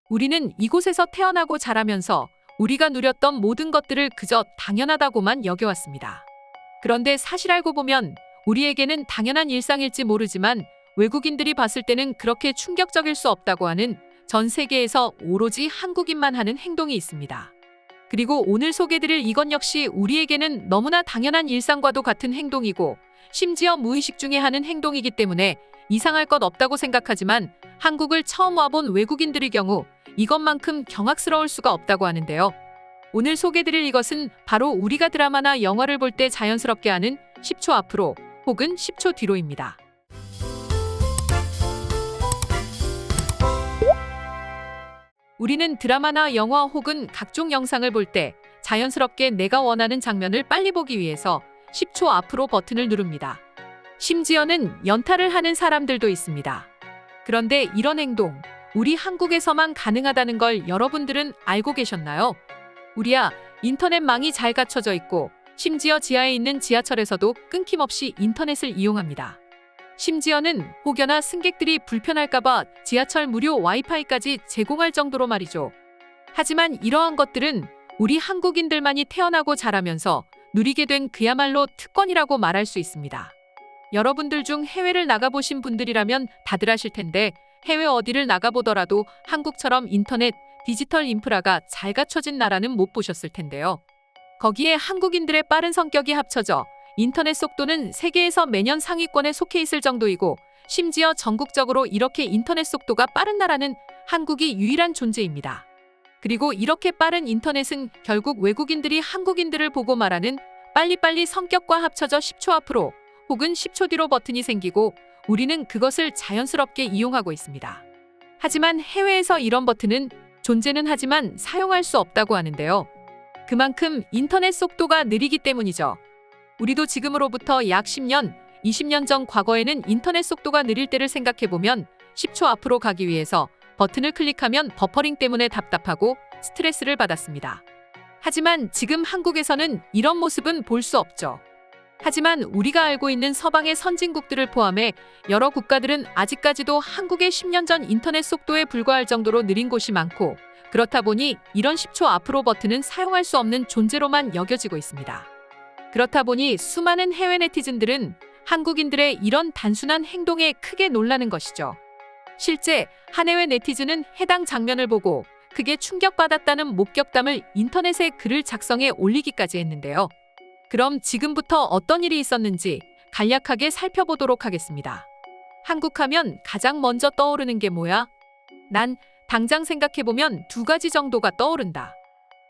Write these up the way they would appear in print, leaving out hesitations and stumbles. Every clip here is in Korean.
우리는 이곳에서 태어나고 자라면서 우리가 누렸던 모든 것들을 그저 당연하다고만 여겨왔습니다. 그런데 사실 알고 보면 우리에게는 당연한 일상일지 모르지만 외국인들이 봤을 때는 그렇게 충격적일 수 없다고 하는 전 세계에서 오로지 한국인만 하는 행동이 있습니다. 그리고 오늘 소개드릴 이것 역시 우리에게는 너무나 당연한 일상과도 같은 행동이고 심지어 무의식 중에 하는 행동이기 때문에 이상할 것 없다고 생각하지만 한국을 처음 와본 외국인들의 경우 이것만큼 경악스러울 수가 없다고 하는데요. 오늘 소개드릴 이것은 바로 우리가 드라마나 영화를 볼 때 자연스럽게 하는 10초 앞으로 혹은 10초 뒤로입니다. 우리는 드라마나 영화 혹은 각종 영상을 볼 때 자연스럽게 내가 원하는 장면을 빨리 보기 위해서 10초 앞으로 버튼을 누릅니다. 심지어는 연타를 하는 사람들도 있습니다. 그런데 이런 행동, 우리 한국에서만 가능하다는 걸 여러분들은 알고 계셨나요? 우리야 인터넷망이 잘 갖춰져 있고 심지어 지하에 있는 지하철에서도 끊김없이 인터넷을 이용합니다. 심지어는 혹여나 승객들이 불편할까봐 지하철 무료 와이파이까지 제공할 정도로 말이죠. 하지만 이러한 것들은 우리 한국인들만이 태어나고 자라면서 누리게 된 그야말로 특권이라고 말할 수 있습니다. 여러분들 중 해외를 나가보신 분들이라면 다들 아실 텐데 해외 어디를 나가보더라도 한국처럼 인터넷, 디지털 인프라가 잘 갖춰진 나라는 못 보셨을 텐데요. 거기에 한국인들의 빠른 성격이 합쳐져 인터넷 속도는 세계에서 매년 상위권에 속해 있을 정도이고 심지어 전국적으로 이렇게 인터넷 속도가 빠른 나라는 한국이 유일한 존재입니다. 그리고 이렇게 빠른 인터넷은 결국 외국인들이 한국인들을 보고 말하는 빨리빨리 성격과 합쳐져 10초 앞으로 혹은 10초 뒤로 버튼이 생기고 우리는 그것을 자연스럽게 이용하고 있습니다. 하지만 해외에서 이런 버튼은 존재는 하지만 사용할 수 없다고 하는데요. 그만큼 인터넷 속도가 느리기 때문이죠. 우리도 지금으로부터 약 10년, 20년 전 과거에는 인터넷 속도가 느릴 때를 생각해보면 10초 앞으로 가기 위해서 버튼을 클릭하면 버퍼링 때문에 답답하고 스트레스를 받았습니다. 하지만 지금 한국에서는 이런 모습은 볼 수 없죠. 하지만 우리가 알고 있는 서방의 선진국들을 포함해 여러 국가들은 아직까지도 한국의 10년 전 인터넷 속도에 불과할 정도로 느린 곳이 많고 그렇다 보니 이런 10초 앞으로 버튼은 사용할 수 없는 존재로만 여겨지고 있습니다. 그렇다 보니 수많은 해외 네티즌들은 한국인들의 이런 단순한 행동에 크게 놀라는 것이죠. 실제 한 해외 네티즌은 해당 장면을 보고 크게 충격받았다는 목격담을 인터넷에 글을 작성해 올리기까지 했는데요. 그럼 지금부터 어떤 일이 있었는지 간략하게 살펴보도록 하겠습니다. 한국하면 가장 먼저 떠오르는 게 뭐야? 난 당장 생각해보면 두 가지 정도가 떠오른다.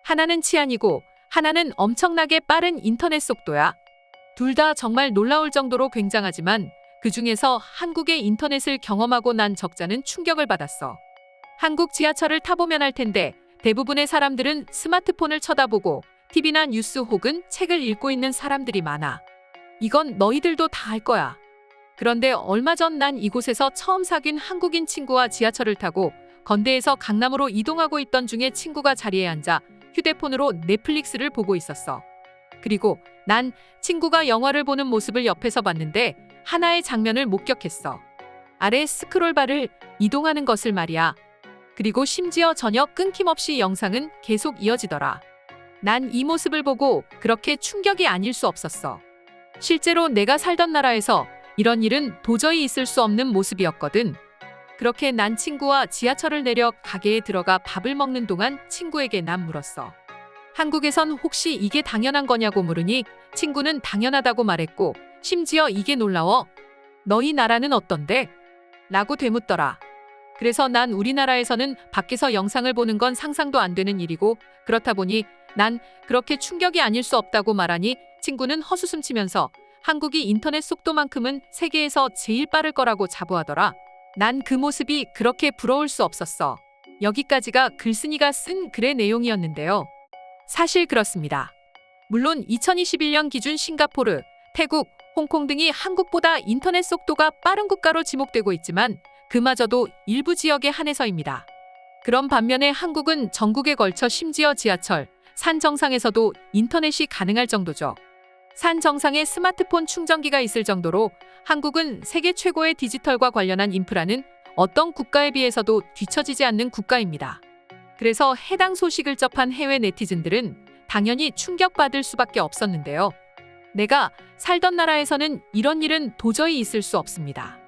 하나는 치안이고 하나는 엄청나게 빠른 인터넷 속도야. 둘 다 정말 놀라울 정도로 굉장하지만 그 중에서 한국의 인터넷을 경험하고 난 적자는 충격을 받았어. 한국 지하철을 타보면 알 텐데 대부분의 사람들은 스마트폰을 쳐다보고 TV나 뉴스 혹은 책을 읽고 있는 사람들이 많아. 이건 너희들도 다 알 거야. 그런데 얼마 전 난 이곳에서 처음 사귄 한국인 친구와 지하철을 타고 건대에서 강남으로 이동하고 있던 중에 친구가 자리에 앉아 휴대폰으로 넷플릭스를 보고 있었어. 그리고 난 친구가 영화를 보는 모습을 옆에서 봤는데 하나의 장면을 목격했어. 아래 스크롤바를 이동하는 것을 말이야. 그리고 심지어 전혀 끊김없이 영상은 계속 이어지더라. 난 이 모습을 보고 그렇게 충격이 아닐 수 없었어. 실제로 내가 살던 나라에서 이런 일은 도저히 있을 수 없는 모습이었거든. 그렇게 난 친구와 지하철을 내려 가게에 들어가 밥을 먹는 동안 친구에게 난 물었어. 한국에선 혹시 이게 당연한 거냐고 물으니 친구는 당연하다고 말했고 심지어 이게 놀라워. 너희 나라는 어떤데? 라고 되묻더라. 그래서 난 우리나라에서는 밖에서 영상을 보는 건 상상도 안 되는 일이고 그렇다 보니 난 그렇게 충격이 아닐 수 없다고 말하니 친구는 헛웃음 치면서 한국이 인터넷 속도만큼은 세계에서 제일 빠를 거라고 자부하더라. 난 그 모습이 그렇게 부러울 수 없었어. 여기까지가 글쓴이가 쓴 글의 내용이었는데요. 사실 그렇습니다. 물론 2021년 기준 싱가포르, 태국, 홍콩 등이 한국보다 인터넷 속도가 빠른 국가로 지목되고 있지만 그마저도 일부 지역에 한해서입니다. 그런 반면에 한국은 전국에 걸쳐 심지어 지하철, 산 정상에서도 인터넷이 가능할 정도죠. 산 정상에 스마트폰 충전기가 있을 정도로 한국은 세계 최고의 디지털과 관련한 인프라는 어떤 국가에 비해서도 뒤처지지 않는 국가입니다. 그래서 해당 소식을 접한 해외 네티즌들은 당연히 충격받을 수밖에 없었는데요. 내가 살던 나라에서는 이런 일은 도저히 있을 수 없습니다.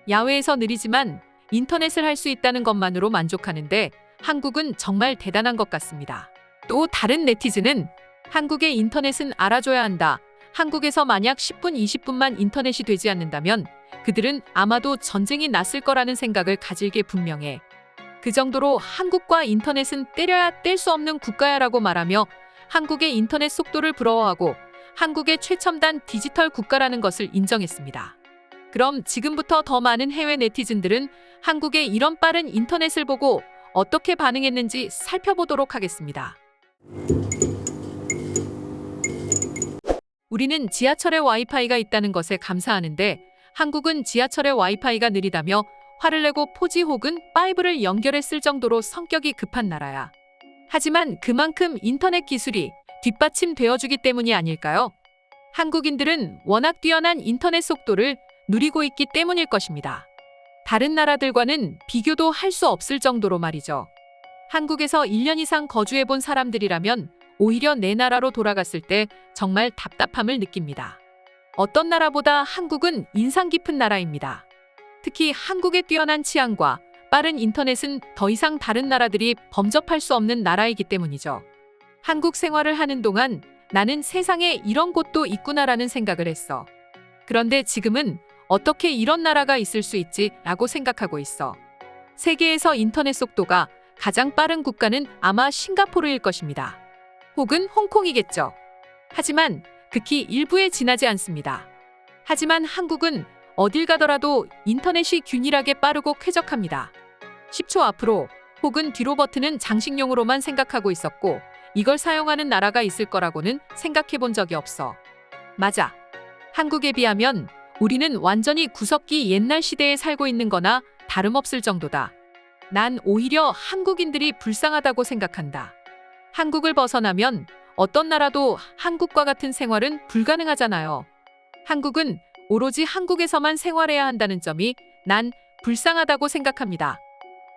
야외에서 느리지만 인터넷을 할 수 있다는 것만으로 만족하는데 한국은 정말 대단한 것 같습니다. 또 다른 네티즌은 한국의 인터넷은 알아줘야 한다. 한국에서 만약 10분, 20분만 인터넷이 되지 않는다면 그들은 아마도 전쟁이 났을 거라는 생각을 가질 게 분명해. 그 정도로 한국과 인터넷은 때려야 뗄 수 없는 국가야라고 말하며 한국의 인터넷 속도를 부러워하고 한국의 최첨단 디지털 국가라는 것을 인정했습니다. 그럼 지금부터 더 많은 해외 네티즌들은 한국의 이런 빠른 인터넷을 보고 어떻게 반응했는지 살펴보도록 하겠습니다. 우리는 지하철에 와이파이가 있다는 것에 감사하는데 한국은 지하철에 와이파이가 느리다며 화를 내고 4G 혹은 5를 연결해 쓸 정도로 성격이 급한 나라야. 하지만 그만큼 인터넷 기술이 뒷받침되어주기 때문이 아닐까요? 한국인들은 워낙 뛰어난 인터넷 속도를 누리고 있기 때문일 것입니다. 다른 나라들과는 비교도 할 수 없을 정도로 말이죠. 한국에서 1년 이상 거주해본 사람들이라면 오히려 내 나라로 돌아갔을 때 정말 답답함을 느낍니다. 어떤 나라보다 한국은 인상 깊은 나라입니다. 특히 한국의 뛰어난 치안과 빠른 인터넷은 더 이상 다른 나라들이 범접할 수 없는 나라이기 때문이죠. 한국 생활을 하는 동안 나는 세상에 이런 곳도 있구나라는 생각을 했어. 그런데 지금은 어떻게 이런 나라가 있을 수 있지? 라고 생각하고 있어. 세계에서 인터넷 속도가 가장 빠른 국가는 아마 싱가포르일 것입니다. 혹은 홍콩이겠죠. 하지만 극히 일부에 지나지 않습니다. 하지만 한국은 어딜 가더라도 인터넷이 균일하게 빠르고 쾌적합니다. 10초 앞으로 혹은 뒤로 버튼은 장식용으로만 생각하고 있었고 이걸 사용하는 나라가 있을 거라고는 생각해 본 적이 없어. 맞아. 한국에 비하면 우리는 완전히 구석기 옛날 시대에 살고 있는 거나 다름없을 정도다. 난 오히려 한국인들이 불쌍하다고 생각한다. 한국을 벗어나면 어떤 나라도 한국과 같은 생활은 불가능하잖아요. 한국은 오로지 한국에서만 생활해야 한다는 점이 난 불쌍하다고 생각합니다.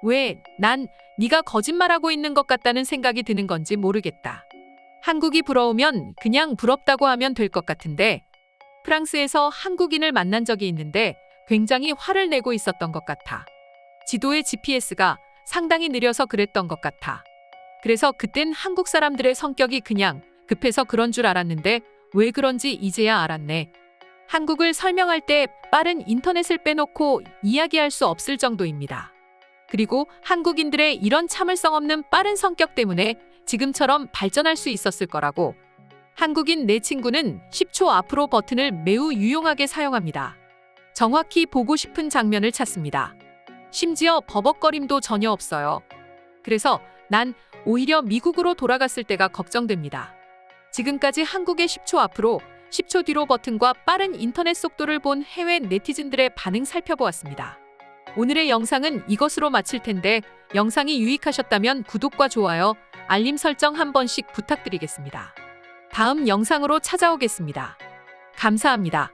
왜 난 네가 거짓말하고 있는 것 같다는 생각이 드는 건지 모르겠다. 한국이 부러우면 그냥 부럽다고 하면 될 것 같은데 프랑스에서 한국인을 만난 적이 있는데 굉장히 화를 내고 있었던 것 같아. 지도의 GPS가 상당히 느려서 그랬던 것 같아. 그래서 그땐 한국 사람들의 성격이 그냥 급해서 그런 줄 알았는데 왜 그런지 이제야 알았네. 한국을 설명할 때 빠른 인터넷을 빼놓고 이야기할 수 없을 정도입니다. 그리고 한국인들의 이런 참을성 없는 빠른 성격 때문에 지금처럼 발전할 수 있었을 거라고. 한국인 내 친구는 10초 앞으로 버튼을 매우 유용하게 사용합니다. 정확히 보고 싶은 장면을 찾습니다. 심지어 버벅거림도 전혀 없어요. 그래서 난 오히려 미국으로 돌아갔을 때가 걱정됩니다. 지금까지 한국의 10초 앞으로 10초 뒤로 버튼과 빠른 인터넷 속도를 본 해외 네티즌들의 반응 살펴보았습니다. 오늘의 영상은 이것으로 마칠 텐데 영상이 유익하셨다면 구독과 좋아요, 알림 설정 한 번씩 부탁드리겠습니다. 다음 영상으로 찾아오겠습니다. 감사합니다.